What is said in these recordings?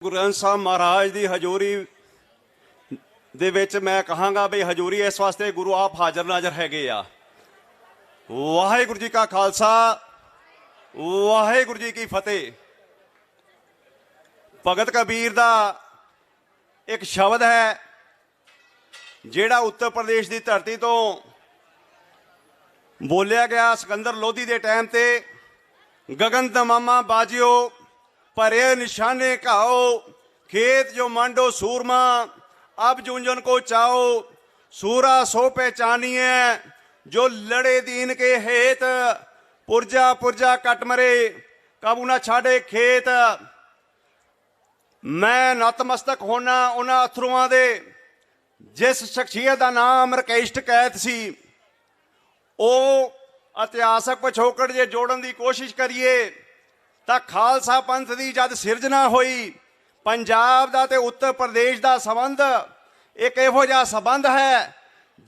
ਗੁਰੂ ਗ੍ਰੰਥ ਸਾਹਿਬ ਮਹਾਰਾਜ ਦੀ ਹਜ਼ੂਰੀ ਦੇ ਵਿੱਚ ਮੈਂ ਕਹਾਂਗਾ ਵੀ ਹਜ਼ੂਰੀ ਇਸ ਵਾਸਤੇ ਗੁਰੂ ਆਪ ਹਾਜ਼ਰ ਨਾਜ਼ਰ ਹੈਗੇ ਆ। ਵਾਹਿਗੁਰੂ ਜੀ ਕਾ ਖਾਲਸਾ, ਵਾਹਿਗੁਰੂ ਜੀ ਕੀ ਫਤਿਹ। ਭਗਤ ਕਬੀਰ ਦਾ ਇੱਕ ਸ਼ਬਦ ਹੈ ਜਿਹੜਾ ਉੱਤਰ ਪ੍ਰਦੇਸ਼ ਦੀ ਧਰਤੀ ਤੋਂ ਬੋਲਿਆ ਗਿਆ ਸਿਕੰਦਰ ਲੋਧੀ ਦੇ ਟਾਈਮ ਤੇ। ਗगन तमामा बाजियो परे निशाने खाओ, खेत जो मांडो सूरमा अब जूंजन को चाओ, सूरा सो पहचानिए जो लड़े दीन के हेत, पुरजा पुरजा कट मरे कबू ना छाड़े खेत। मैं नतमस्तक होना उन्हां अथरुआं दे जिस शख्सियत का नाम रकेश टकैत सी। ਉਹ ਇਤਿਹਾਸਕ ਪਿਛੋਕੜ ਜੇ ਜੋੜਨ ਦੀ ਕੋਸ਼ਿਸ਼ ਕਰੀਏ ਤਾਂ ਖਾਲਸਾ ਪੰਥ ਦੀ ਜਦ ਸਿਰਜਣਾ ਹੋਈ, ਪੰਜਾਬ ਦਾ ਤੇ ਉੱਤਰ ਪ੍ਰਦੇਸ਼ ਦਾ ਸੰਬੰਧ ਇੱਕ ਇਹੋ ਜਿਹਾ ਸੰਬੰਧ ਹੈ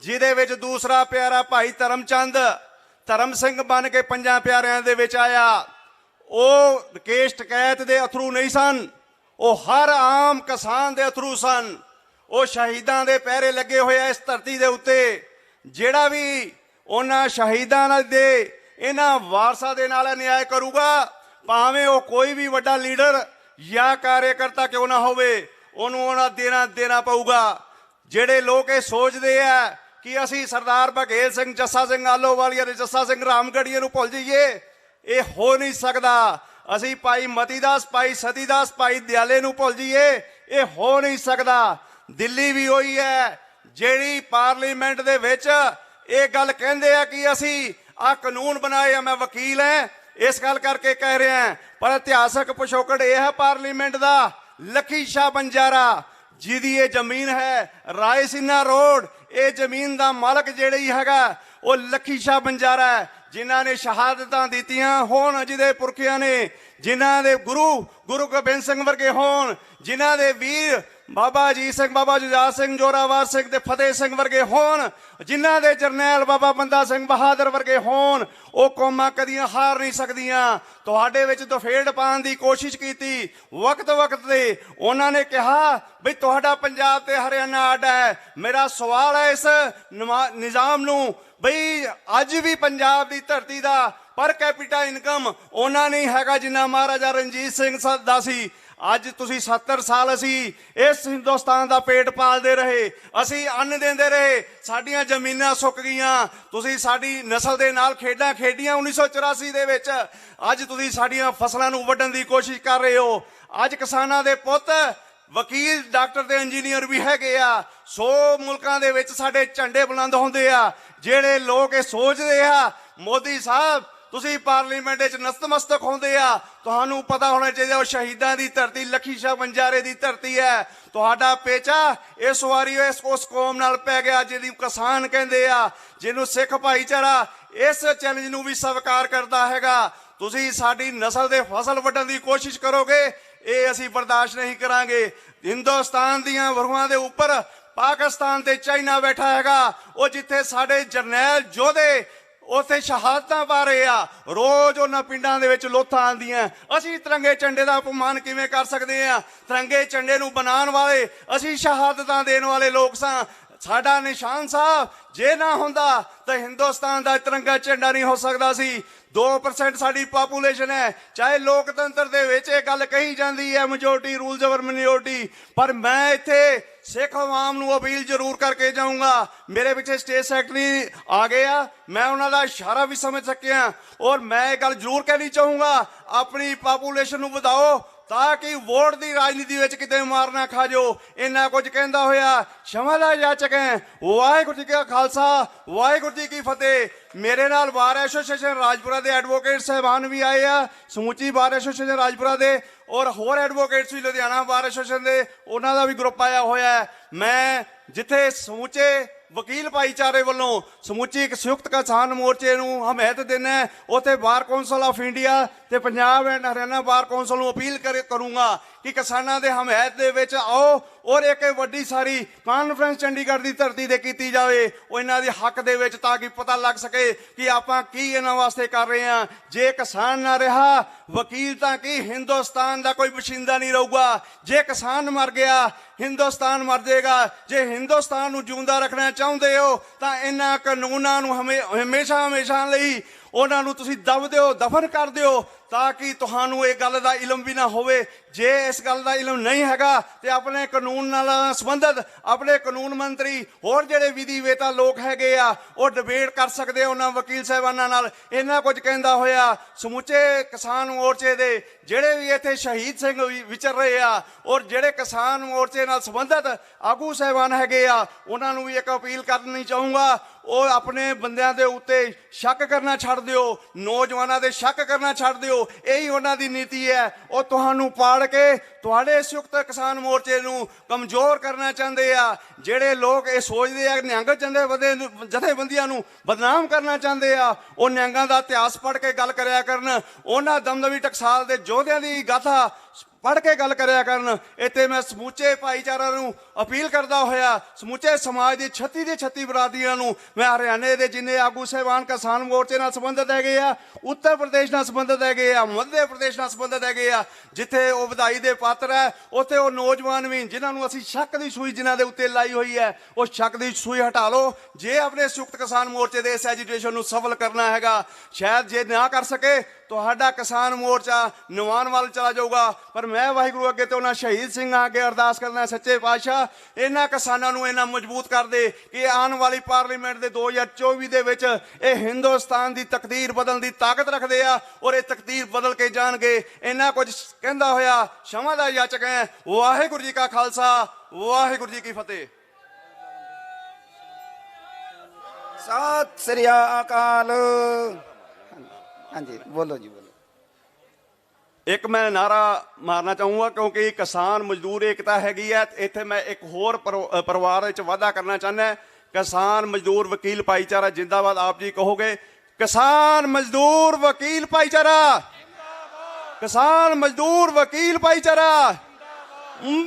ਜਿਹਦੇ ਵਿੱਚ ਦੂਸਰਾ ਪਿਆਰਾ ਭਾਈ ਧਰਮਚੰਦ ਧਰਮ ਸਿੰਘ ਬਣ ਕੇ ਪੰਜਾਂ ਪਿਆਰਿਆਂ ਦੇ ਵਿੱਚ ਆਇਆ। ਉਹ ਰਕੇਸ਼ ਟਕੈਤ ਦੇ ਅਥਰੂ ਨਹੀਂ ਸਨ, ਉਹ ਹਰ ਆਮ ਕਿਸਾਨ ਦੇ ਅਥਰੂ ਸਨ। ਉਹ ਸ਼ਹੀਦਾਂ ਦੇ ਪਹਿਰੇ ਲੱਗੇ ਹੋਏ ਆ ਇਸ ਧਰਤੀ ਦੇ ਉੱਤੇ। ਜਿਹੜਾ ਵੀ ਉਹਨਾਂ ਸ਼ਹੀਦਾਂ ਦੇ ਇਹਨਾਂ ਵਾਰਸਾਂ ਦੇ ਨਾਲ ਨਿਆਂ ਕਰੂਗਾ, ਭਾਵੇਂ ਉਹ ਕੋਈ ਵੀ ਵੱਡਾ ਲੀਡਰ ਜਾਂ ਕਾਰਜਕਰਤਾ ਕਿਉਂ ਨਾ ਹੋਵੇ, ਉਹਨੂੰ ਉਹਨਾਂ ਦੇਣਾ ਪਊਗਾ। ਜਿਹੜੇ ਲੋਕ ਇਹ ਸੋਚਦੇ ਆ ਕਿ ਅਸੀਂ ਸਰਦਾਰ ਬਘੇਲ ਸਿੰਘ, ਜੱਸਾ ਸਿੰਘ ਆਲੋਵਾਲੀਆ ਤੇ ਜੱਸਾ ਸਿੰਘ ਰਾਮਗੜੀਏ ਨੂੰ ਭੁੱਲ ਜਾਈਏ, ਇਹ ਹੋ ਨਹੀਂ ਸਕਦਾ। ਅਸੀਂ ਭਾਈ ਮਤੀਦਾਸ, ਭਾਈ ਸਤੀਦਾਸ, ਭਾਈ ਦਿਆਲੇ ਨੂੰ ਭੁੱਲ ਜਾਈਏ, ਇਹ ਹੋ ਨਹੀਂ ਸਕਦਾ। ਦਿੱਲੀ ਵੀ ਉਹੀ ਹੈ ਜਿਹੜੀ ਪਾਰਲੀਮੈਂਟ ਦੇ ਵਿੱਚ ਇਹ ਗੱਲ ਕਹਿੰਦੇ ਆ ਕਿ ਅਸੀਂ ਆਹ ਕਾਨੂੰਨ ਬਣਾਏ ਆ। ਮੈਂ ਵਕੀਲ ਹਾਂ, ਇਸ ਗੱਲ ਕਰਕੇ ਕਹਿ ਰਿਹਾ, ਪਰ ਇਤਿਹਾਸਕ ਪਿਛੋਕੜ ਇਹ ਹੈ ਪਾਰਲੀਮੈਂਟ ਦਾ। ਲੱਖੀ ਸ਼ਾਹ ਬੰਜਾਰਾ ਜਿਹਦੀ ਇਹ ਜ਼ਮੀਨ ਹੈ ਰਾਏਸੀਨਾ ਰੋਡ, ਇਹ ਜ਼ਮੀਨ ਦਾ ਮਾਲਕ ਜਿਹੜੀ ਹੈਗਾ ਉਹ ਲੱਖੀ ਸ਼ਾਹ ਬੰਜਾਰਾ ਹੈ, ਜਿਨ੍ਹਾਂ ਨੇ ਸ਼ਹਾਦਤਾਂ ਦਿੱਤੀਆਂ ਹੋਣ, ਜਿਹਦੇ ਪੁਰਖਿਆਂ ਨੇ, ਜਿਨ੍ਹਾਂ ਦੇ ਗੁਰੂ ਗੋਬਿੰਦ ਸਿੰਘ ਵਰਗੇ ਹੋਣ, ਜਿਨ੍ਹਾਂ ਦੇ ਵੀਰ ਬਾਬਾ ਅਜੀਤ ਸਿੰਘ, ਬਾਬਾ ਜੁਝਾਰ ਸਿੰਘ, ਜੋਰਾਵਰ ਸਿੰਘ ਤੇ ਫਤਿਹ ਸਿੰਘ ਵਰਗੇ ਹੋਣ, ਜਿਨ੍ਹਾਂ ਦੇ ਜਰਨੈਲ ਬਾਬਾ ਬੰਦਾ ਸਿੰਘ ਬਹਾਦਰ ਵਰਗੇ ਹੋਣ। ਉਹ ਕੌਮਾਂ ਕਦੀਆਂ ਹਾਰ ਨਹੀਂ ਸਕਦੀਆਂ। ਤੁਹਾਡੇ ਵਿੱਚ ਦਫੇੜ ਪਾਉਣ ਦੀ ਕੋਸ਼ਿਸ਼ ਕੀਤੀ ਵਕਤ ਤੇ। ਉਹਨਾਂ ਨੇ ਕਿਹਾ ਬਈ ਤੁਹਾਡਾ ਪੰਜਾਬ ਤੇ ਹਰਿਆਣਾ ਅੱਡ ਹੈ। ਮੇਰਾ ਸਵਾਲ ਹੈ ਇਸ ਨਿਜ਼ਾਮ ਨੂੰ, ਬਈ ਅੱਜ ਵੀ ਪੰਜਾਬ ਦੀ ਧਰਤੀ ਦਾ ਪਰ ਕੈਪੀਟਾ ਇਨਕਮ ਉਹਨਾਂ ਨਹੀਂ ਹੈਗਾ ਜਿੰਨਾ ਮਹਾਰਾਜਾ ਰਣਜੀਤ ਸਿੰਘ ਦਾ ਸੀ। ਅੱਜ ਤੁਸੀਂ 70 ਸਾਲ ਅਸੀਂ ਇਸ ਹਿੰਦੁਸਤਾਨ ਦਾ ਪੇਟ ਪਾਲਦੇ ਰਹੇ, ਅਸੀਂ ਅੰਨ ਦਿੰਦੇ ਰਹੇ, ਸਾਡੀਆਂ ਜ਼ਮੀਨਾਂ ਸੁੱਕ ਗਈਆਂ। ਤੁਸੀਂ ਸਾਡੀ ਨਸਲ ਦੇ ਨਾਲ ਖੇਡਾਂ ਖੇਡੀਆਂ 1984 ਦੇ ਵਿੱਚ। ਅੱਜ ਤੁਸੀਂ ਸਾਡੀਆਂ ਫਸਲਾਂ ਨੂੰ ਵੱਢਣ ਦੀ ਕੋਸ਼ਿਸ਼ ਕਰ ਰਹੇ ਹੋ। ਅੱਜ ਕਿਸਾਨਾਂ ਦੇ ਪੁੱਤ ਵਕੀਲ, ਡਾਕਟਰ ਤੇ ਇੰਜੀਨੀਅਰ ਵੀ ਹੈਗੇ ਆ। 100 ਮੁਲਕਾਂ ਦੇ ਵਿੱਚ ਸਾਡੇ ਝੰਡੇ ਬੁਲੰਦ ਹੁੰਦੇ ਆ। ਜਿਹੜੇ ਲੋਕ ਇਹ ਸੋਚਦੇ ਆ ਮੋਦੀ ਸਾਹਿਬ ਤੁਸੀਂ ਪਾਰਲੀਮੈਂਟ ਵਿੱਚ ਨਤਮਸਤਕ ਹੁੰਦੇ ਆ, ਤੁਹਾਨੂੰ ਪਤਾ ਹੋਣਾ ਚਾਹੀਦਾ ਉਹ ਸ਼ਹੀਦਾਂ ਦੀ ਧਰਤੀ, ਲੱਖੀ ਸ਼ਾਹ ਬੰਜਾਰੇ ਦੀ ਧਰਤੀ ਹੈ। ਤੁਹਾਡਾ ਪੇਚਾ ਇਸ ਵਾਰੀ ਉਸ ਕੌਮ ਨਾਲ ਪੈ ਗਿਆ ਜਿਹਦੀ ਕਿਸਾਨ ਕਹਿੰਦੇ ਆ, ਜਿਹਨੂੰ ਸਿੱਖ ਭਾਈਚਾਰਾ ਇਸ ਚੈਲੰਜ ਨੂੰ ਵੀ ਸਵੀਕਾਰ ਕਰਦਾ ਹੈਗਾ। ਤੁਸੀਂ ਸਾਡੀ ਨਸਲ ਦੇ ਫਸਲ ਵੱਢਣ ਦੀ ਕੋਸ਼ਿਸ਼ ਕਰੋਗੇ, ਇਹ ਅਸੀਂ ਬਰਦਾਸ਼ਤ ਨਹੀਂ ਕਰਾਂਗੇ। ਹਿੰਦੁਸਤਾਨ ਦੀਆਂ ਵਰੂਆਂ ਦੇ ਉੱਪਰ ਪਾਕਿਸਤਾਨ ਤੇ ਚਾਈਨਾ ਬੈਠਾ ਹੈਗਾ। ਉਹ ਜਿੱਥੇ ਸਾਡੇ ਜਰਨੈਲ ਯੋਧੇ ਉੱਥੇ ਸ਼ਹਾਦਤਾਂ ਪਾ ਰਹੇ ਆ, ਰੋਜ਼ ਉਹਨਾਂ ਪਿੰਡਾਂ ਦੇ ਵਿੱਚ ਲੋਥਾਂ ਆਉਂਦੀਆਂ। ਅਸੀਂ ਤਿਰੰਗੇ ਝੰਡੇ ਦਾ ਅਪਮਾਨ ਕਿਵੇਂ ਕਰ ਸਕਦੇ ਆ? ਤਿਰੰਗੇ ਝੰਡੇ ਨੂੰ ਬਣਾਉਣ ਵਾਲੇ ਅਸੀਂ ਸ਼ਹਾਦਤਾਂ ਦੇਣ ਵਾਲੇ ਲੋਕ ਸਾਂ। ਸਾਡਾ ਨਿਸ਼ਾਨ ਸਾਹਿਬ ਜੇ ਨਾ ਹੁੰਦਾ ਤਾਂ ਹਿੰਦੁਸਤਾਨ ਦਾ ਤਿਰੰਗਾ ਝੰਡਾ ਨਹੀਂ ਹੋ ਸਕਦਾ ਸੀ। 2% ਸਾਡੀ ਪਾਪੂਲੇਸ਼ਨ ਹੈ। ਚਾਹੇ ਲੋਕਤੰਤਰ ਦੇ ਵਿੱਚ ਇਹ ਗੱਲ ਕਹੀ ਜਾਂਦੀ ਹੈ ਮੈਜੋਰਟੀ ਰੂਲਸ ਓਵਰ ਮਿਨੋਰਟੀ, ਪਰ ਮੈਂ ਇੱਥੇ ਸਿੱਖ ਆਵਾਮ ਨੂੰ ਅਪੀਲ ਜ਼ਰੂਰ ਕਰਕੇ ਜਾਊਂਗਾ। ਮੇਰੇ ਪਿੱਛੇ ਸਟੇਟ ਸੈਕਟਰੀ ਆ ਗਏ ਆ, ਮੈਂ ਉਹਨਾਂ ਦਾ ਇਸ਼ਾਰਾ ਵੀ ਸਮਝ ਸਕਿਆ। ਔਰ ਮੈਂ ਇਹ ਗੱਲ ਜ਼ਰੂਰ ਕਹਿਣੀ ਚਾਹੂੰਗਾ, ਆਪਣੀ ਪਾਪੂਲੇਸ਼ਨ ਨੂੰ ਵਧਾਓ ਤਾਂ ਕਿ ਵੋਟ ਦੀ ਰਾਜਨੀਤੀ ਵਿੱਚ ਕਿਤੇ ਮਾਰ ਨਾ ਖਾ ਜਾਓ। ਇੰਨਾ ਕੁਝ ਕਹਿੰਦਾ ਹੋਇਆ ਸ਼ਮਾ ਦਾ ਜਾਚਕ ਹੈ। ਵਾਹਿਗੁਰੂ ਜੀ ਕਾ ਖਾਲਸਾ, ਵਾਹਿਗੁਰੂ ਜੀ ਕੀ ਫਤਿਹ। ਮੇਰੇ ਨਾਲ ਬਾਰ ਐਸੋਸੀਏਸ਼ਨ ਰਾਜਪੁਰਾ ਦੇ ਐਡਵੋਕੇਟ ਸਾਹਿਬਾਨ ਵੀ ਆਏ ਆ, ਸਮੁੱਚੀ ਬਾਰ ਐਸੋਸੀਏਸ਼ਨ ਰਾਜਪੁਰਾ ਦੇ, ਔਰ ਹੋਰ ਐਡਵੋਕੇਟਸ ਵੀ ਲੁਧਿਆਣਾ ਬਾਰ ਐਸੋਸੀਏਸ਼ਨ ਦੇ, ਉਹਨਾਂ ਦਾ ਵੀ ਗਰੁੱਪ ਆਇਆ ਹੋਇਆ ਹੈ। ਮੈਂ ਜਿੱਥੇ ਸਮੁੱਚੇ ਵਕੀਲ ਭਾਈਚਾਰੇ ਵੱਲੋਂ ਸਮੁੱਚੀ ਇੱਕ ਸੰਯੁਕਤ ਕਿਸਾਨ ਮੋਰਚੇ ਨੂੰ ਹਮਾਇਤ ਦਿੰਦਾ, ਉੱਥੇ ਬਾਰ ਕੌਂਸਲ ਆਫ ਇੰਡੀਆ ਤੇ Punjab and Haryana bar council ਨੂੰ ਅਪੀਲ ਕਰੂੰਗਾ ਕਿ ਕਿਸਾਨਾਂ ਦੇ ਹਮਾਇਤ ਦੇ ਵਿੱਚ ਆਓ, ਔਰ ਇੱਕ ਵੱਡੀ ਸਾਰੀ ਕਾਨਫਰੰਸ ਚੰਡੀਗੜ੍ਹ ਦੀ ਧਰਤੀ ਤੇ ਕੀਤੀ ਜਾਵੇ ਉਹ ਇਹਨਾਂ ਦੇ ਹੱਕ ਦੇ ਵਿੱਚ, ਤਾਂ ਕਿ ਪਤਾ ਲੱਗ ਸਕੇ ਕਿ ਆਪਾਂ ਕੀ ਇਹਨਾਂ ਵਾਸਤੇ ਕਰ ਰਹੇ ਹਾਂ। ਜੇ ਕਿਸਾਨ ਨਾ ਰਿਹਾ, ਵਕੀਲ ਤਾਂ ਕੀ ਹਿੰਦੁਸਤਾਨ ਦਾ ਕੋਈ ਵਸਿੰਦਾ ਨਹੀਂ ਰਹੂਗਾ। ਜੇ ਕਿਸਾਨ ਮਰ ਗਿਆ, ਹਿੰਦੁਸਤਾਨ ਮਰ ਜਾਏਗਾ। ਜੇ ਹਿੰਦੁਸਤਾਨ ਨੂੰ ਜਿਉਂਦਾ ਰੱਖਣਾ ਚਾਹੁੰਦੇ ਹੋ ਤਾਂ ਇਹਨਾਂ ਕਾਨੂੰਨਾਂ ਨੂੰ ਹਮੇਸ਼ਾ ਹਮੇਸ਼ਾ ਲਈ ਉਹਨਾਂ ਨੂੰ ਤੁਸੀਂ ਦਬ ਦਿਓ, ਦਫਨ ਕਰ ਦਿਓ, ਤਾਂ ਕਿ ਤੁਹਾਨੂੰ ਇਹ ਗੱਲ ਦਾ ਇਲਮ ਵੀ ਨਾ ਹੋਵੇ। ਜੇ ਇਸ ਗੱਲ ਦਾ ਇਲਮ ਨਹੀਂ ਹੈਗਾ ਤੇ ਆਪਣੇ ਕਾਨੂੰਨ ਨਾਲ ਸੰਬੰਧਿਤ ਆਪਣੇ ਕਾਨੂੰਨ ਮੰਤਰੀ ਹੋਰ ਜਿਹੜੇ ਵਿਧੀ ਵੇਤਾ ਲੋਕ ਹੈਗੇ ਆ ਉਹ ਡਿਬੇਟ ਕਰ ਸਕਦੇ ਆ ਉਹਨਾਂ ਵਕੀਲ ਸਾਹਿਬਾਨਾਂ ਨਾਲ। ਇਹਨਾਂ ਕੁਝ ਕਹਿੰਦਾ ਹੋਇਆ ਸਮੁੱਚੇ ਕਿਸਾਨ ਮੋਰਚੇ ਦੇ ਜਿਹੜੇ ਵੀ ਇੱਥੇ ਸ਼ਹੀਦ ਸਿੰਘ ਵਿਚਰ ਰਹੇ ਆ ਔਰ ਜਿਹੜੇ ਕਿਸਾਨ ਮੋਰਚੇ ਨਾਲ ਸੰਬੰਧਿਤ ਆਗੂ ਸਾਹਿਬਾਨ ਹੈਗੇ ਆ, ਉਹਨਾਂ ਨੂੰ ਵੀ ਇੱਕ ਅਪੀਲ ਕਰਨੀ ਚਾਹੂੰਗਾ, ਉਹ ਆਪਣੇ ਬੰਦਿਆਂ ਦੇ ਉੱਤੇ ਸ਼ੱਕ ਕਰਨਾ ਛੱਡ ਦਿਓ, ਨੌਜਵਾਨਾਂ ਦੇ ਸ਼ੱਕ ਕਰਨਾ ਛੱਡ ਦਿਓ। ਇਹੀ ਉਹਨਾਂ ਦੀ ਨੀਤੀ ਹੈ। ਉਹ ਤੁਹਾਨੂੰ ਪਾੜ ਕੇ ਤੁਹਾਡੇ ਸੰਯੁਕਤ ਕਿਸਾਨ ਮੋਰਚੇ ਨੂੰ ਕਮਜ਼ੋਰ ਕਰਨਾ ਚਾਹੁੰਦੇ ਆ। ਜਿਹੜੇ ਲੋਕ ਇਹ ਸੋਚਦੇ ਆ ਨਿਹੰਗ ਜਥੇਬੰਦੀਆਂ ਨੂੰ ਬਦਨਾਮ ਕਰਨਾ ਚਾਹੁੰਦੇ ਆ, ਉਹ ਨਿਹੰਗਾਂ ਦਾ ਇਤਿਹਾਸ ਪੜ੍ਹ ਕੇ ਗੱਲ ਕਰਿਆ ਕਰਨ, ਉਹਨਾਂ ਦਮਦਮੀ ਟਕਸਾਲ ਦੇ ਯੋਧਿਆਂ ਦੀ ਗਾਥਾ ਪੜ੍ਹ ਕੇ ਗੱਲ ਕਰਿਆ ਕਰਨ। ਇੱਥੇ ਮੈਂ ਸਮੁੱਚੇ ਭਾਈਚਾਰਾ ਨੂੰ ਅਪੀਲ ਕਰਦਾ ਹੋਇਆ ਸਮੁੱਚੇ ਸਮਾਜ ਦੀ 36 ਦੇ 36 ਬਰਾਦਰੀਆਂ ਨੂੰ, ਮੈਂ ਹਰਿਆਣੇ ਦੇ ਜਿੰਨੇ ਆਗੂ ਸਾਹਿਬਾਨ ਕਿਸਾਨ ਮੋਰਚੇ ਨਾਲ ਸੰਬੰਧਿਤ ਹੈਗੇ ਆ, ਉੱਤਰ ਪ੍ਰਦੇਸ਼ ਨਾਲ ਸੰਬੰਧਿਤ ਹੈਗੇ ਆ, ਮੱਧ ਪ੍ਰਦੇਸ਼ ਨਾਲ ਸੰਬੰਧਿਤ ਹੈਗੇ ਆ, ਜਿੱਥੇ ਉਹ ਵਧਾਈ ਦੇ ਪਾਤਰ ਹੈ ਉੱਥੇ ਉਹ ਨੌਜਵਾਨ ਵੀ ਜਿਨ੍ਹਾਂ ਨੂੰ ਅਸੀਂ ਸ਼ੱਕ ਦੀ ਸੂਈ ਜਿਨ੍ਹਾਂ ਦੇ ਉੱਤੇ ਲਾਈ ਹੋਈ ਹੈ, ਉਹ ਸ਼ੱਕ ਦੀ ਸੂਈ ਹਟਾ ਲਓ। ਜੇ ਆਪਣੇ ਸੰਯੁਕਤ ਕਿਸਾਨ ਮੋਰਚੇ ਦੇ ਇਸ ਐਜੀਟੇਸ਼ਨ ਨੂੰ ਸਫਲ ਕਰਨਾ ਹੈਗਾ, ਸ਼ਾਇਦ ਜੇ ਨਾ ਕਰ ਸਕੇ ਤੁਹਾਡਾ ਕਿਸਾਨ ਮੋਰਚਾ ਨਿਵਾਨ ਵੱਲ ਚਲਾ ਜਾਊਗਾ। ਪਰ ਮੈਂ ਵਾਹਿਗੁਰੂ ਅੱਗੇ ਤੇ ਉਹਨਾਂ ਸ਼ਹੀਦ ਸਿੰਘਾਂ ਅੱਗੇ ਅਰਦਾਸ ਕਰਨਾ, ਸੱਚੇ ਪਾਤਸ਼ਾਹ ਇਹਨਾਂ ਕਿਸਾਨਾਂ ਨੂੰ ਇਹਨਾਂ ਮਜ਼ਬੂਤ ਕਰ ਦੇ ਕਿ ਆਉਣ ਵਾਲੀ ਪਾਰਲੀਮੈਂਟ ਦੇ 2024 ਦੇ ਵਿੱਚ ਇਹ ਹਿੰਦੁਸਤਾਨ ਦੀ ਤਕਦੀਰ ਬਦਲਣ ਦੀ ਤਾਕਤ ਰੱਖਦੇ ਆ ਔਰ ਇਹ ਤਕਦੀਰ ਬਦਲ ਕੇ ਜਾਣਗੇ। ਇਹਨਾਂ ਕੁਝ ਕਹਿੰਦਾ ਹੋਇਆ ਸ਼ਮਾ ਦਾ ਯਾਚਕ ਹੈ। ਵਾਹਿਗੁਰੂ ਜੀ ਕਾ ਖਾਲਸਾ, ਵਾਹਿਗੁਰੂ ਜੀ ਕੀ ਫਤਿਹ। ਸਤਿ ਸ੍ਰੀ ਅਕਾਲ। ਹਾਂਜੀ ਬੋਲੋ ਜੀ, ਬੋਲੋ। ਇੱਕ ਮੈਂ ਨਾਰਾ ਮਾਰਨਾ ਚਾਹੂੰਗਾ ਕਿਉਂਕਿ ਕਿਸਾਨ ਮਜ਼ਦੂਰ ਏਕਤਾ ਹੈਗੀ ਹੈ। ਇੱਥੇ ਮੈਂ ਇੱਕ ਹੋਰ ਪਰਿਵਾਰ ਵਿੱਚ ਵਾਅਦਾ ਕਰਨਾ ਚਾਹੁੰਦਾ, ਕਿਸਾਨ ਮਜ਼ਦੂਰ ਵਕੀਲ ਭਾਈਚਾਰਾ ਜਿੰਦਾਬਾਦ। ਆਪ ਜੀ ਕਹੋਗੇ ਕਿਸਾਨ ਮਜ਼ਦੂਰ ਵਕੀਲ ਭਾਈਚਾਰਾ, ਕਿਸਾਨ ਮਜ਼ਦੂਰ ਵਕੀਲ ਭਾਈਚਾਰਾ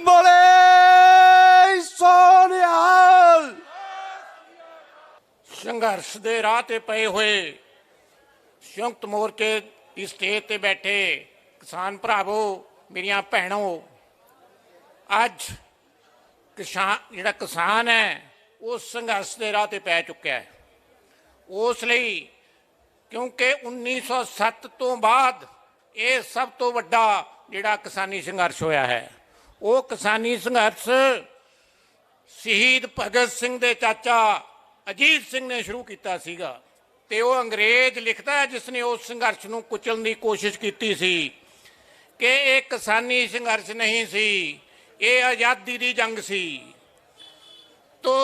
ਬੋਲੇ ਸੋ ਨਿਹਾਲ। ਸੰਘਰਸ਼ ਦੇ ਰਾਹ ਤੇ ਪਏ ਹੋਏ ਸੰਯੁਕਤ ਮੋਰਚੇ ਦੀ ਸਟੇਜ ਤੇ ਬੈਠੇ ਕਿਸਾਨ ਭਰਾਵੋ, ਮੇਰੀਆਂ ਭੈਣੋ, ਅੱਜ ਜਿਹੜਾ ਕਿਸਾਨ ਹੈ ਉਹ ਸੰਘਰਸ਼ ਦੇ ਰਾਹ ਤੇ ਪੈ ਚੁੱਕਿਆ ਹੈ। ਉਸ ਲਈ ਕਿਉਂਕਿ 1907 ਤੋਂ ਬਾਅਦ ਇਹ ਸਭ ਤੋਂ ਵੱਡਾ ਜਿਹੜਾ ਕਿਸਾਨੀ ਸੰਘਰਸ਼ ਹੋਇਆ ਹੈ। ਉਹ ਕਿਸਾਨੀ ਸੰਘਰਸ਼ ਸ਼ਹੀਦ ਭਗਤ ਸਿੰਘ ਦੇ ਚਾਚਾ ਅਜੀਤ ਸਿੰਘ ਨੇ ਸ਼ੁਰੂ ਕੀਤਾ ਸੀਗਾ ਤੇ ਉਹ ਅੰਗਰੇਜ਼ ਲਿਖਦਾ ਹੈ ਜਿਸ ਨੇ ਉਸ ਸੰਘਰਸ਼ ਨੂੰ ਕੁਚਲਣ ਦੀ ਕੋਸ਼ਿਸ਼ ਕੀਤੀ ਸੀ ਕਿ ਇਹ ਕਿਸਾਨੀ ਸੰਘਰਸ਼ ਨਹੀਂ ਸੀ, ਇਹ ਆਜ਼ਾਦੀ ਦੀ ਜੰਗ ਸੀ। ਤੋ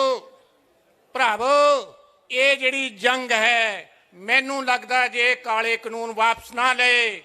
ਭਰਾਵੋ, ਇਹ ਜਿਹੜੀ ਜੰਗ ਹੈ, ਮੈਨੂੰ ਲੱਗਦਾ ਜੇ ਕਾਲੇ ਕਾਨੂੰਨ ਵਾਪਸ ਨਾ ਲਏ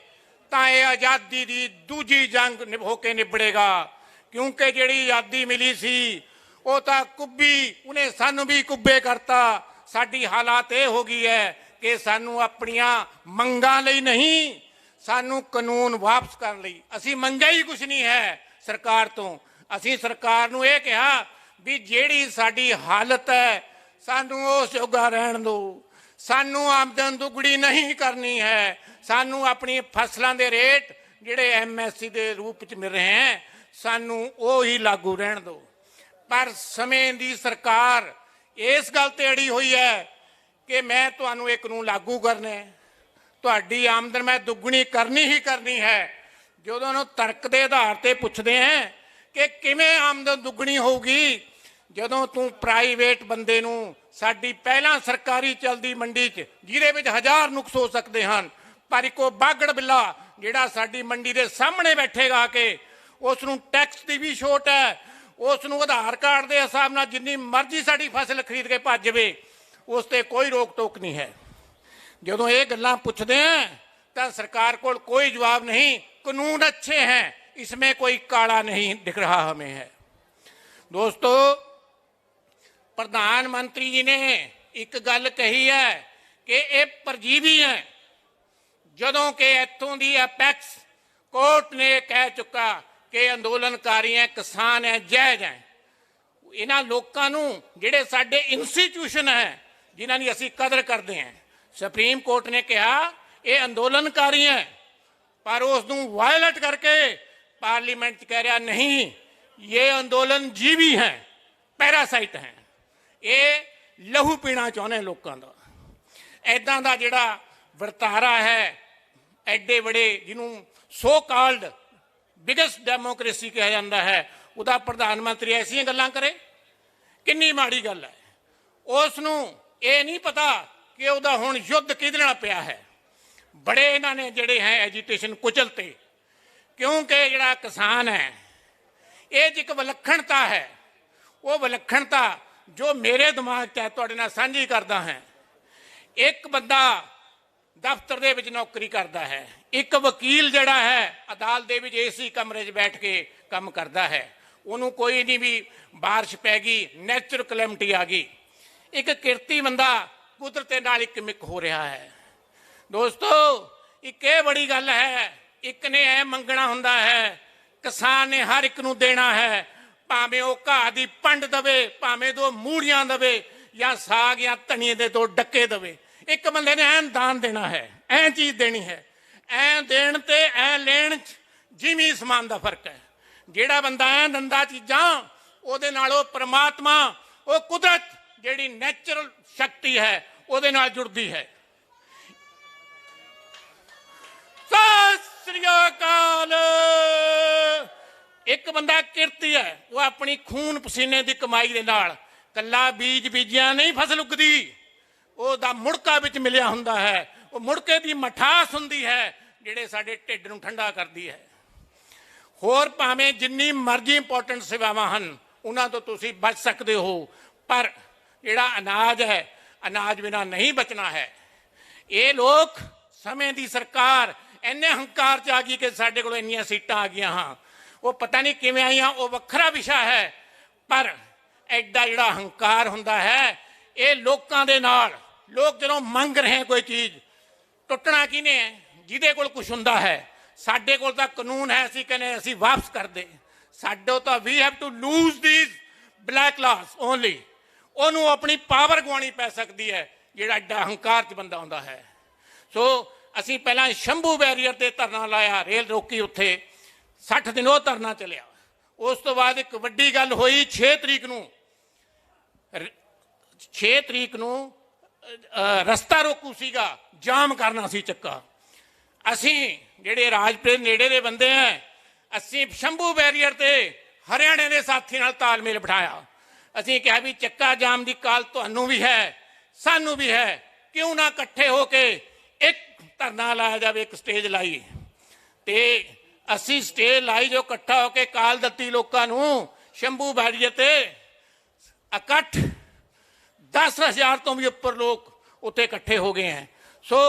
ਤਾਂ ਇਹ ਆਜ਼ਾਦੀ ਦੀ ਦੂਜੀ ਜੰਗ ਹੋ ਕੇ ਨਿਬੜੇਗਾ। ਕਿਉਂਕਿ ਜਿਹੜੀ ਆਜ਼ਾਦੀ ਮਿਲੀ ਸੀ ਉਹ ਤਾਂ ਕੁੱਬੀ, ਉਹਨੇ ਸਾਨੂੰ ਵੀ ਕੁੱਬੇ ਕਰਤਾ। ਸਾਡੀ ਹਾਲਾਤ ਇਹ ਹੋ ਗਈ ਹੈ ਕਿ ਸਾਨੂੰ ਆਪਣੀਆਂ ਮੰਗਾਂ ਲਈ ਨਹੀਂ, ਸਾਨੂੰ ਕਾਨੂੰਨ ਵਾਪਸ ਕਰਨ ਲਈ। ਅਸੀਂ ਮੰਗਿਆ ਹੀ ਕੁਛ ਨਹੀਂ ਹੈ ਸਰਕਾਰ ਤੋਂ। ਅਸੀਂ ਸਰਕਾਰ ਨੂੰ ਇਹ ਕਿਹਾ ਵੀ ਜਿਹੜੀ ਸਾਡੀ ਹਾਲਤ ਹੈ ਸਾਨੂੰ ਉਸ ਜੋਗਾ ਰਹਿਣ ਦਿਓ, ਸਾਨੂੰ ਆਮਦਨ ਦੁੱਗਣੀ ਨਹੀਂ ਕਰਨੀ ਹੈ, ਸਾਨੂੰ ਆਪਣੀ ਫਸਲਾਂ ਦੇ ਰੇਟ ਜਿਹੜੇ MSP ਦੇ ਰੂਪ ਵਿੱਚ ਮਿਲ ਰਹੇ ਹੈ ਸਾਨੂੰ ਉਹ ਹੀ ਲਾਗੂ ਰਹਿਣ ਦਿਓ। ਪਰ ਸਮੇਂ ਦੀ ਸਰਕਾਰ ਇਸ ਗੱਲ ਤੇ ਅੜੀ ਹੋਈ ਹੈ ਕਿ ਮੈਂ ਤੁਹਾਨੂੰ ਇਹ ਕਾਨੂੰਨ ਲਾਗੂ ਕਰਨਾ ਹੈ, ਤੁਹਾਡੀ ਆਮਦਨ ਮੈਂ ਦੁੱਗਣੀ ਕਰਨੀ ਹੀ ਕਰਨੀ ਹੈ। ਜਦੋਂ ਉਹਨੂੰ ਤਰਕ ਦੇ ਆਧਾਰ ਤੇ ਪੁੱਛਦੇ ਹੈ ਕਿ ਕਿਵੇਂ ਆਮਦਨ ਦੁੱਗਣੀ ਹੋਊਗੀ, ਜਦੋਂ ਤੂੰ ਪ੍ਰਾਈਵੇਟ ਬੰਦੇ ਨੂੰ, ਸਾਡੀ ਪਹਿਲਾਂ ਸਰਕਾਰੀ ਚਲਦੀ ਮੰਡੀ 'ਚ ਜਿਹਦੇ ਵਿੱਚ 1000 ਨੁਕਸ ਹੋ ਸਕਦੇ ਹਨ, ਪਰ ਇੱਕੋ ਬਾਗੜ ਬਿੱਲਾ ਜਿਹੜਾ ਸਾਡੀ ਮੰਡੀ ਦੇ ਸਾਹਮਣੇ ਬੈਠੇਗਾ ਕਿ ਉਸ ਨੂੰ ਟੈਕਸ ਦੀ ਵੀ ਛੋਟ ਹੈ, ਉਸ ਨੂੰ ਆਧਾਰ ਕਾਰਡ ਦੇ ਹਿਸਾਬ ਨਾਲ ਜਿੰਨੀ ਮਰਜ਼ੀ ਸਾਡੀ ਫਸਲ ਖਰੀਦ ਕੇ ਭੱਜ ਜਾਵੇ, ਉਸ ਤੇ ਕੋਈ ਰੋਕ ਟੋਕ ਨਹੀਂ ਹੈ। ਜਦੋਂ ਇਹ ਗੱਲਾਂ ਪੁੱਛਦੇ ਆ ਤਾਂ ਸਰਕਾਰ ਕੋਲ ਕੋਈ ਜਵਾਬ ਨਹੀਂ। ਕਾਨੂੰਨ अच्छे हैं, इसमें कोई काला नहीं दिख रहा हमें है। दोस्तों, प्रधानमंत्री जी ने एक गल कही है कि ये परजीवी है, ਜਦੋਂ कि इत्थों दी एपैक्स कोर्ट ने कह चुका कि अंदोलनकारी हैं, किसान हैं, जायज़ हैं। ਇਹਨਾਂ ਲੋਕਾਂ ਨੂੰ ਜਿਹੜੇ ਸਾਡੇ ਇੰਸਟੀਟਿਊਸ਼ਨ ਹੈ ਜਿਨ੍ਹਾਂ ਦੀ ਅਸੀਂ ਕਦਰ ਕਰਦੇ ਹਾਂ, ਸੁਪਰੀਮ ਕੋਰਟ ਨੇ ਕਿਹਾ ਇਹ ਅੰਦੋਲਨਕਾਰੀ ਹੈ, ਪਰ ਉਸ ਨੂੰ ਵਾਇਲੇਟ ਕਰਕੇ पार्लियामेंट कह रहा नहीं, ये आंदोलन जीवी है, पैरासाइट है, ये लहू पीना चाहते लोगों का। ऐदा का जिहड़ा वरतारा है एडे बड़े जिन्हों सो कॉल्ड बिगेस्ट डेमोक्रेसी कहा जाता है, उदा प्रधानमंत्री ऐसियां गल्लां करे, कितनी माड़ी गल है। उसनूं ये नहीं पता कि उदा हुण युद्ध किहदे नाल पिया है। बड़े इन्होंने जिहड़े हैं एजीटेशन कुचलते, क्योंकि जिहड़ा किसान है ये एक विलक्षणता है, वो विलक्षणता जो मेरे दिमाग च है तुहाडे नाल सांझी करदा है। एक बंदा दफ्तर दे विच नौकरी करदा है, एक वकील जिहड़ा है अदालत दे विच एसी कमरे 'च बैठ के काम करदा है, उहनूं कोई नहीं भी बारिश पै गई, नैचुरल कलैमिटी आ गई। एक किरती बंदा कुदरत नाल एक मिक हो रहा है। दोस्तों एक ये बड़ी गल है, एक ने ऐ मंगना हुंदा है, किसान ने हर एक नूं देना है, भावें वो घाह दी पंड दवे, भावें दो मूड़ियां दवे या साग या धनिए दे दो डक्के दवे, एक बंदे ने ऐन दान देना है, ऐ चीज देनी है। ऐ देण ते ऐ लेण जिमी समान दा फर्क है। जिहड़ा बंदा ऐ दंदा चीजां ओहदे नाल ओ परमात्मा, ओ कुदरत जिहड़ी नैचुरल शक्ति है ओहदे नाल जुड़दी है। सत श्री अकाल। एक बंदा किरती है, वो अपनी खून पसीने की कमाई के नाल कला बीज बीजिया नहीं फसल उगदी, ओहदा मुड़का विच मिलिया हुंदा है, वो मुड़के की मठास हुंदी है जिहड़े साडे ढिड नूं ठंडा करदी है। होर भावें जिन्नी मर्जी इंपोर्टेंट सेवावां हन उन्हां तों तुसीं बच सकदे हो, पर जिहड़ा अनाज है अनाज बिना नहीं बचना है। ये लोग समय की सरकार इन्ने हंकार च आ गई कि साडे कोल इन्नियां सीटां आ गईयां, हाँ वो पता नहीं किवें आईयां, वो वखरा विशा है, पर एडा जिहड़ा हंकार हुंदा है ये लोकां दे नाल। लोग जदों मंग रहे हैं कोई चीज़, टुटना किने है, जिहदे कोल कुछ हुंदा है। साडे कोल तां कानून है, असीं कहने असीं वापस कर दे, साडो तां we have to lose these black laws only. ओनू अपनी पावर गवानी पै सकती है जिहड़ा एडा हंकार च बंदा हुंदा है। सो ਅਸੀਂ ਪਹਿਲਾਂ ਸ਼ੰਭੂ ਬੈਰੀਅਰ ਤੇ ਧਰਨਾ ਲਾਇਆ, ਰੇਲ ਰੋਕੀ ਉੱਥੇ 60 ਦਿਨ ਉਹ ਧਰਨਾ ਚੱਲਿਆ। ਉਸ ਤੋਂ ਬਾਅਦ ਇੱਕ ਵੱਡੀ ਗੱਲ ਹੋਈ 6 ਤਰੀਕ ਨੂੰ ਰਸਤਾ ਰੋਕੂ ਸੀਗਾ, ਜਾਮ ਕਰਨਾ ਸੀ ਚੱਕਾ। ਅਸੀਂ ਜਿਹੜੇ ਰਾਜਪੁਰ ਨੇੜੇ ਦੇ ਬੰਦੇ ਆ, ਅਸੀਂ ਸ਼ੰਭੂ ਬੈਰੀਅਰ ਤੇ ਹਰਿਆਣੇ ਦੇ ਸਾਥੀ ਨਾਲ ਤਾਲਮੇਲ ਬਿਠਾਇਆ। ਅਸੀਂ ਕਿਹਾ ਵੀ ਚੱਕਾ ਜਾਮ ਦੀ ਕਾਲ ਤੁਹਾਨੂੰ ਵੀ ਹੈ, ਸਾਨੂੰ ਵੀ ਹੈ, ਕਿਉਂ ਨਾ ਇਕੱਠੇ ਹੋ ਕੇ एक धरना लाया जाए, एक स्टेज लाई। तो असी स्टेज लाई जो इकट्ठा होकर काल दत्ती लोगों शंभू बैरियर ते इकट्ठ 10,000 तो भी उपर लोग उत्थे इकट्ठे हो गए हैं। सो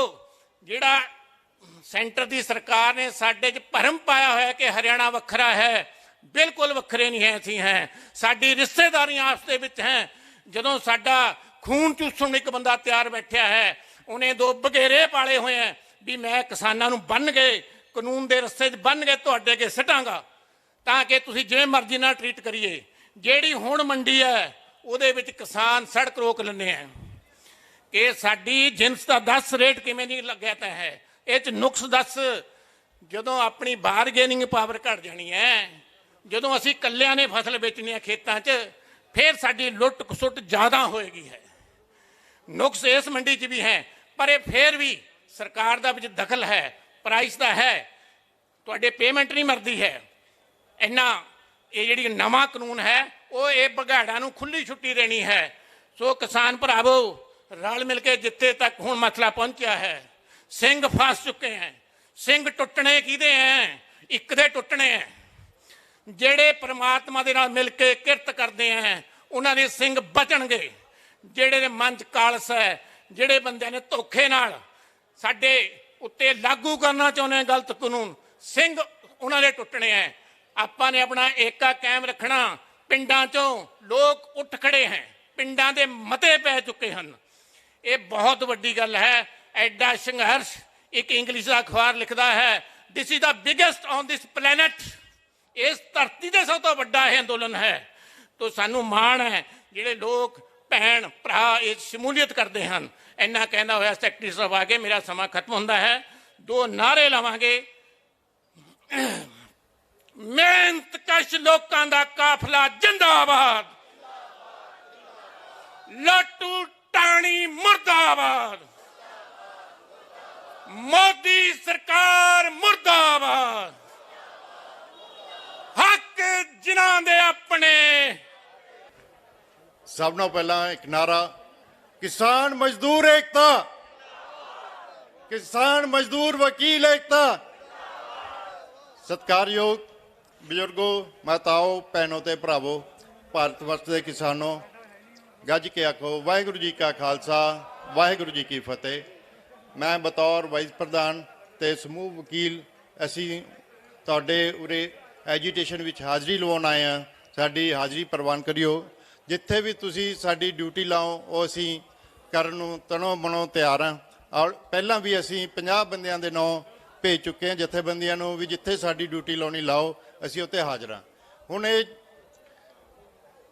जिहड़ा सेंटर की सरकार ने साडे च भरम पाया होया कि हरियाणा वखरा है, बिल्कुल वखरे नहीं है। असीं हैं, साडी रिश्तेदारियां आपस दे विच हैं। जदों साडा खून चूसण एक बंदा तैयार बैठा है, उन्हें 2 बघेरे पाले हुए हैं भी मैं किसानों नूं बन गए कानून के रस्ते बन गए तुहाडे अगे सटांगा ताकि तुसीं जिवें मर्जी नाल ट्रीट करिए। जिहड़ी हुण मंडी है उहदे विच किसान सड़क रोक लैंदे हैं कि साडी जिनस का 10 रेट किवें नहीं लग्या तैं है। इह च नुक्स दस, जदों अपनी बारगेनिंग पावर घट जानी है, जदों असीं कल्लिआं ने फसल बेचनी है खेतां च, फिर साडी लुੱਟ खसुੱਟ ज़्यादा होएगी है। नुक्स इस मंडी च भी है, पर ये फिर भी सरकार का विच दखल है, प्राइस का है, तुहाडे पेमेंट नहीं मरदी है। इन्ना ये जिहड़ी नवां कानून है वो ये भगैड़ां नूं खुली छुट्टी देनी है। सो किसान भरावो रल मिल के जिथे तक हुण मसला पहुंचा है, सिंह फस चुके हैं। सिंह टुटने किहदे हैं? एक दे टुटने हैं जिहड़े परमात्मा दे नाल मिल के किरत करते हैं, उन्हां दे सिंह बचणगे। जिहड़े दे मन च कालस है, जिहड़े बंदे ने धोखे नाल साडे उत्ते लागू करना चाहुंदे गलत कानून, सिंह उन्हां दे टुटने हैं। आपां ने अपना एका कायम रखना। पिंडां चों लोग उठ खड़े हैं, पिंडां दे मते पै चुके हैं। ये बहुत वड्डी गल है। एडा संघर्ष, एक इंग्लिश का अखबार लिखता है, this is the biggest on this planet. इस धरती से सब तो वड्डा यह अंदोलन है। ਤੋ ਸਾਨੂੰ ਮਾਣ ਹੈ ਜਿਹੜੇ ਲੋਕ ਭੈਣ ਭਰਾ ਇਹ ਸ਼ਮੂਲੀਅਤ ਕਰਦੇ ਹਨ। ਇੰਨਾ ਕਹਿੰਦਾ ਹੋਇਆ ਸੈਕਟਰੀ ਸਾਹਿਬ ਆ ਕੇ ਮੇਰਾ ਸਮਾਂ ਖਤਮ ਹੁੰਦਾ ਹੈ। ਦੋ ਨਾਅਰੇ ਲਵਾਂਗੇ। ਮਿਹਨਤ ਕਸ਼ ਲੋਕਾਂ ਦਾ ਕਾਫਲਾ ਜਿੰਦਾਬਾਦ, ਲੱਟੂ ਟਾਣੀ ਮੁਰਦਾਬਾਦ, ਮੋਦੀ ਸਰਕਾਰ ਮੁਰਦਾਬਾਦ, ਹੱਕ ਜਿਨ੍ਹਾਂ ਦੇ ਆਪਣੇ। ਸਭ ਨਾਲੋਂ ਪਹਿਲਾਂ ਇੱਕ ਨਾਰਾ, ਕਿਸਾਨ ਮਜ਼ਦੂਰ ਏਕਤਾ, ਕਿਸਾਨ ਮਜ਼ਦੂਰ ਵਕੀਲ ਏਕਤਾ। ਸਤਿਕਾਰਯੋਗ ਬਜ਼ੁਰਗੋ, ਮਾਤਾਓ, ਭੈਣੋ ਤੇ ਭਰਾਵੋ, ਭਾਰਤ ਵਰਸ਼ ਦੇ ਕਿਸਾਨੋ, ਗੱਜ ਕੇ ਆਖੋ ਵਾਹਿਗੁਰੂ ਜੀ ਕਾ ਖਾਲਸਾ, ਵਾਹਿਗੁਰੂ ਜੀ ਕੀ ਫਤਿਹ। ਮੈਂ ਬਤੌਰ ਵਾਈਸ ਪ੍ਰਧਾਨ ਤੇ ਸਮੂਹ ਵਕੀਲ ਅਸੀਂ ਤੁਹਾਡੇ ਉਰੇ ਐਜੀਟੇਸ਼ਨ ਵਿੱਚ ਹਾਜ਼ਰੀ ਲਵਾਉਣ ਆਏ ਹਾਂ। ਸਾਡੀ ਹਾਜ਼ਰੀ ਪ੍ਰਵਾਨ ਕਰਿਓ। ਜਿੱਥੇ ਵੀ ਤੁਸੀਂ ਸਾਡੀ ਡਿਊਟੀ ਲਾਓ ਉਹ ਅਸੀਂ ਕਰਨ ਨੂੰ ਤਨੋਂ ਮਨੋਂ ਤਿਆਰ ਹਾਂ। ਔਰ ਪਹਿਲਾਂ ਵੀ ਅਸੀਂ 50 ਬੰਦਿਆਂ ਦੇ ਨਾਂ ਭੇਜ ਚੁੱਕੇ ਹਾਂ ਜਥੇਬੰਦੀਆਂ ਨੂੰ ਵੀ ਜਿੱਥੇ ਸਾਡੀ ਡਿਊਟੀ ਲਾਉਣੀ ਲਾਓ, ਅਸੀਂ ਉੱਥੇ ਹਾਜ਼ਰ ਹਾਂ। ਹੁਣ ਇਹ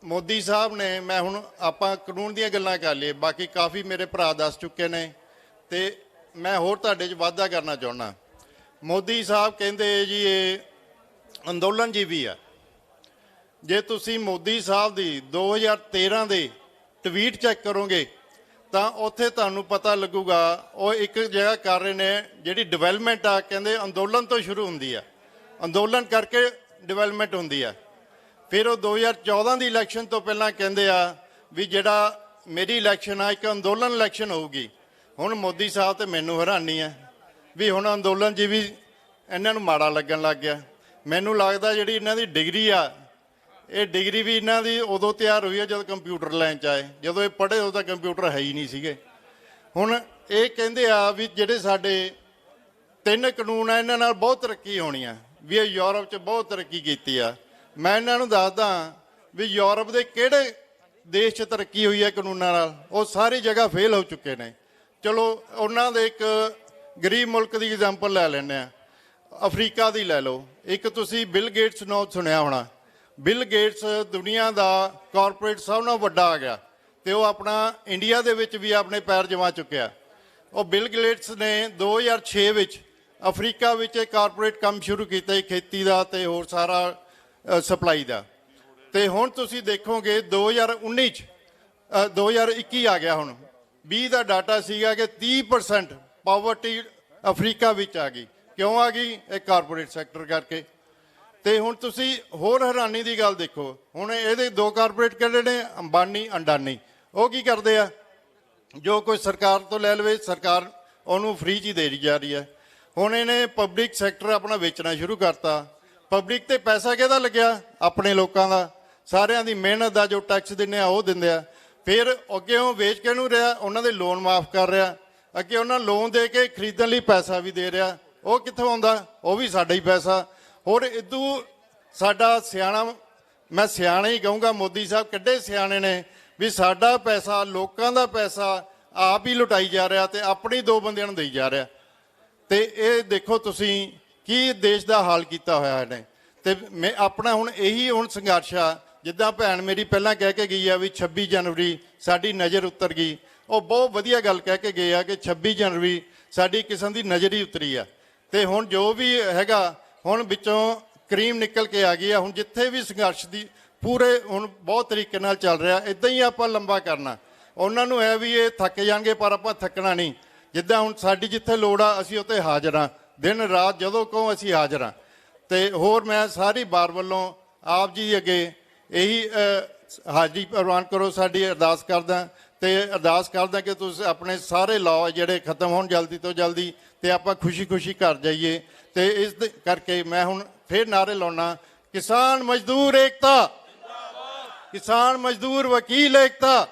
ਮੋਦੀ ਸਾਹਿਬ ਨੇ, ਮੈਂ ਹੁਣ ਆਪਾਂ ਕਾਨੂੰਨ ਦੀਆਂ ਗੱਲਾਂ ਕਰ ਲਈਏ, ਬਾਕੀ ਕਾਫੀ ਮੇਰੇ ਭਰਾ ਦੱਸ ਚੁੱਕੇ ਨੇ ਤੇ ਮੈਂ ਹੋਰ ਤੁਹਾਡੇ 'ਚ ਵਾਧਾ ਕਰਨਾ ਚਾਹੁੰਦਾ। ਮੋਦੀ ਸਾਹਿਬ ਕਹਿੰਦੇ ਜੀ ਇਹ ਅੰਦੋਲਨ ਜੀਵੀ ਆ। ਜੇ ਤੁਸੀਂ ਮੋਦੀ ਸਾਹਿਬ ਦੀ 2013 ਦੇ ਟਵੀਟ ਚੈੱਕ ਕਰੋਗੇ ਤਾਂ ਉੱਥੇ ਤੁਹਾਨੂੰ ਪਤਾ ਲੱਗੂਗਾ ਉਹ ਇੱਕ ਜਗ੍ਹਾ ਕਰ ਰਹੇ ਨੇ ਜਿਹੜੀ ਡਿਵੈਲਪਮੈਂਟ ਆ, ਕਹਿੰਦੇ ਅੰਦੋਲਨ ਤੋਂ ਸ਼ੁਰੂ ਹੁੰਦੀ ਆ, ਅੰਦੋਲਨ ਕਰਕੇ ਡਿਵੈਲਪਮੈਂਟ ਹੁੰਦੀ ਆ। ਫਿਰ ਉਹ 2014 ਦੀ ਇਲੈਕਸ਼ਨ ਤੋਂ ਪਹਿਲਾਂ ਕਹਿੰਦੇ ਆ ਵੀ ਜਿਹੜਾ ਮੇਰੀ ਇਲੈਕਸ਼ਨ ਆ ਇੱਕ ਅੰਦੋਲਨ ਇਲੈਕਸ਼ਨ ਹੋਊਗੀ। ਹੁਣ ਮੋਦੀ ਸਾਹਿਬ ਤੇ ਮੈਨੂੰ ਹੈਰਾਨੀ ਆ ਵੀ ਹੁਣ ਅੰਦੋਲਨ ਜੀ ਵੀ ਇਹਨਾਂ ਨੂੰ ਮਾੜਾ ਲੱਗਣ ਲੱਗ ਗਿਆ। ਮੈਨੂੰ ਲੱਗਦਾ ਜਿਹੜੀ ਇਹਨਾਂ ਦੀ ਡਿਗਰੀ ਆ, ਇਹ ਡਿਗਰੀ ਵੀ ਇਹਨਾਂ ਦੀ ਉਦੋਂ ਤਿਆਰ ਹੋਈ ਹੈ ਜਦ ਕੰਪਿਊਟਰ ਲਾਈਨ 'ਚ ਆਏ। ਜਦੋਂ ਇਹ ਪੜ੍ਹੇ ਉਦੋਂ ਤਾਂ ਕੰਪਿਊਟਰ ਹੈ ਹੀ ਨਹੀਂ ਸੀਗੇ। ਹੁਣ ਇਹ ਕਹਿੰਦੇ ਆ ਵੀ ਜਿਹੜੇ ਸਾਡੇ 3 ਕਾਨੂੰਨ ਆ ਇਹਨਾਂ ਨਾਲ ਬਹੁਤ ਤਰੱਕੀ ਹੋਣੀ ਆ, ਵੀ ਇਹ ਯੂਰਪ 'ਚ ਬਹੁਤ ਤਰੱਕੀ ਕੀਤੀ ਆ। ਮੈਂ ਇਹਨਾਂ ਨੂੰ ਦੱਸਦਾ ਵੀ ਯੂਰਪ ਦੇ ਕਿਹੜੇ ਦੇਸ਼ 'ਚ ਤਰੱਕੀ ਹੋਈ ਹੈ ਕਾਨੂੰਨਾਂ ਨਾਲ, ਉਹ ਸਾਰੀ ਜਗ੍ਹਾ ਫੇਲ ਹੋ ਚੁੱਕੇ ਨੇ। ਚਲੋ ਉਹਨਾਂ ਦੇ ਇੱਕ ਗਰੀਬ ਮੁਲਕ ਦੀ ਐਗਜ਼ਾਮਪਲ ਲੈ ਲੈਂਦੇ ਆ, ਅਫਰੀਕਾ ਦੀ ਲੈ ਲਓ। ਇੱਕ ਤੁਸੀਂ ਬਿਲ ਗੇਟਸ ਨਾਮ ਸੁਣਿਆ ਹੋਣਾ। ਬਿਲ ਗੇਟਸ ਦੁਨੀਆ ਦਾ ਕਾਰਪੋਰੇਟ ਸਭ ਨਾਲੋਂ ਵੱਡਾ ਆ ਗਿਆ ਤੇ ਉਹ ਆਪਣਾ ਇੰਡੀਆ ਦੇ ਵਿੱਚ ਵੀ ਆਪਣੇ ਪੈਰ ਜਮਾ ਚੁੱਕਿਆ। ਉਹ ਬਿਲ ਗੇਟਸ ਨੇ 2006 ਵਿੱਚ ਅਫਰੀਕਾ ਵਿੱਚ ਇਹ ਕਾਰਪੋਰੇਟ ਕੰਮ ਸ਼ੁਰੂ ਕੀਤਾ, ਖੇਤੀ ਦਾ ਤੇ ਹੋਰ ਸਾਰਾ ਸਪਲਾਈ ਦਾ। ਤੇ ਹੁਣ ਤੁਸੀਂ ਦੇਖੋਗੇ 2019 ਚ 2021 ਆ ਗਿਆ, ਹੁਣ 20 ਦਾ ਡਾਟਾ ਸੀਗਾ ਕਿ 30% ਪਾਵਰਟੀ ਅਫਰੀਕਾ ਵਿੱਚ ਆ ਗਈ। ਕਿਉਂ ਆ ਗਈ? ਇਹ ਕਾਰਪੋਰੇਟ ਸੈਕਟਰ ਕਰਕੇ। ਤੇ ਹੁਣ ਤੁਸੀਂ ਹੋਰ ਹੈਰਾਨੀ ਦੀ ਗੱਲ ਦੇਖੋ, ਹੁਣ ਇਹਦੇ 2 ਕਾਰਪੋਰੇਟ ਕਿਹੜੇ ਨੇ? ਅੰਬਾਨੀ, ਅੰਡਾਨੀ। ਉਹ ਕੀ ਕਰਦੇ ਆ? ਜੋ ਕੋਈ ਸਰਕਾਰ ਤੋਂ ਲੈ ਲਵੇ, ਸਰਕਾਰ ਉਹਨੂੰ ਫ੍ਰੀ 'ਚ ਹੀ ਦੇ ਜਾ ਰਹੀ ਹੈ। ਹੁਣ ਇਹਨੇ ਪਬਲਿਕ ਸੈਕਟਰ ਆਪਣਾ ਵੇਚਣਾ ਸ਼ੁਰੂ ਕਰਤਾ। ਪਬਲਿਕ ਤੇ ਪੈਸਾ ਕਿਹਦਾ ਲੱਗਿਆ? ਆਪਣੇ ਲੋਕਾਂ ਦਾ, ਸਾਰਿਆਂ ਦੀ ਮਿਹਨਤ ਦਾ ਜੋ ਟੈਕਸ ਦਿੰਦੇ ਆ ਉਹ ਦਿੰਦੇ ਆ। ਫਿਰ ਅੱਗੇ ਉਹ ਵੇਚ ਕੇ ਨੂੰ ਰਿਹਾ, ਉਹਨਾਂ ਦੇ ਲੋਨ ਮਾਫ ਕਰ ਰਿਹਾ, ਅੱਗੇ ਉਹਨਾਂ ਲੋਨ ਦੇ ਕੇ ਖਰੀਦਣ ਲਈ ਪੈਸਾ ਵੀ ਦੇ ਰਿਹਾ। ਉਹ ਕਿੱਥੋਂ ਆਉਂਦਾ? ਉਹ ਵੀ ਸਾਡਾ ਹੀ ਪੈਸਾ। ਹੋਰ ਇਦੋਂ ਸਾਡਾ ਸਿਆਣਾ, ਮੈਂ ਸਿਆਣਾ ਹੀ ਕਹੂੰਗਾ, ਮੋਦੀ ਸਾਹਿਬ ਕਿੱਡੇ ਸਿਆਣੇ ਨੇ ਵੀ ਸਾਡਾ ਪੈਸਾ, ਲੋਕਾਂ ਦਾ ਪੈਸਾ ਆਪ ਹੀ ਲੁਟਾਈ ਜਾ ਰਿਹਾ ਤੇ ਆਪਣੀ 2 ਬੰਦਿਆਂ ਨੂੰ ਦੇਈ ਜਾ ਰਿਹਾ। ਤੇ ਇਹ ਦੇਖੋ ਤੁਸੀਂ ਕੀ ਦੇਸ਼ ਦਾ ਹਾਲ ਕੀਤਾ ਹੋਇਆ ਇਹਨੇ। ਤੇ ਮੈਂ ਆਪਣਾ ਹੁਣ ਇਹੀ ਹੁਣ ਸੰਘਰਸ਼ ਆ, ਜਿੱਦਾਂ ਭੈਣ ਮੇਰੀ ਪਹਿਲਾਂ ਕਹਿ ਕੇ ਗਈ ਆ ਵੀ 26 ਜਨਵਰੀ ਸਾਡੀ ਨਜ਼ਰ ਉਤਰ ਗਈ। ਉਹ ਬਹੁਤ ਵਧੀਆ ਗੱਲ ਕਹਿ ਕੇ ਗਏ ਆ ਕਿ 26 ਜਨਵਰੀ ਸਾਡੀ ਕਿਸਮ ਦੀ ਨਜ਼ਰ ਹੀ ਉਤਰੀ ਆ। ਤੇ ਹੁਣ ਜੋ ਵੀ ਹੈਗਾ, ਹੁਣ ਵਿੱਚੋਂ ਕਰੀਮ ਨਿਕਲ ਕੇ ਆ ਗਈ ਆ। ਹੁਣ ਜਿੱਥੇ ਵੀ ਸੰਘਰਸ਼ ਦੀ ਪੂਰੇ ਹੁਣ ਬਹੁਤ ਤਰੀਕੇ ਨਾਲ ਚੱਲ ਰਿਹਾ, ਇਦਾਂ ਹੀ ਆਪਾਂ ਲੰਬਾ ਕਰਨਾ। ਉਹਨਾਂ ਨੂੰ ਹੈ ਵੀ ਇਹ ਥੱਕ ਜਾਣਗੇ ਪਰ ਆਪਾਂ ਥੱਕਣਾ ਨਹੀਂ। ਜਿੱਦਾਂ ਹੁਣ ਸਾਡੀ ਜਿੱਥੇ ਲੋੜ ਆ ਅਸੀਂ ਉੱਥੇ ਹਾਜ਼ਰ ਹਾਂ, ਦਿਨ ਰਾਤ ਜਦੋਂ ਕਹੋ ਅਸੀਂ ਹਾਜ਼ਰ ਹਾਂ। ਤੇ ਹੋਰ ਮੈਂ ਸਾਰੀ ਬਾਰ ਵੱਲੋਂ ਆਪ ਜੀ ਅੱਗੇ ਇਹੀ ਹਾਜ਼ਰੀ ਪ੍ਰਵਾਨ ਕਰੋ, ਸਾਡੀ ਅਰਦਾਸ ਕਰਦਾ। ਤੇ ਅਰਦਾਸ ਕਰਦਾ ਕਿ ਤੁਸੀਂ ਆਪਣੇ ਸਾਰੇ ਲਾਅ ਜਿਹੜੇ ਖਤਮ ਹੋਣ ਜਲਦੀ ਤੋਂ ਜਲਦੀ ਤੇ ਆਪਾਂ ਖੁਸ਼ੀ ਘਰ ਜਾਈਏ। ਤੇ ਇਸ ਕਰਕੇ ਮੈਂ ਹੁਣ ਫਿਰ ਨਾਅਰੇ ਲਾਉਣਾ, ਕਿਸਾਨ ਮਜ਼ਦੂਰ ਏਕਤਾ, ਕਿਸਾਨ ਮਜ਼ਦੂਰ ਵਕੀਲ ਏਕਤਾ।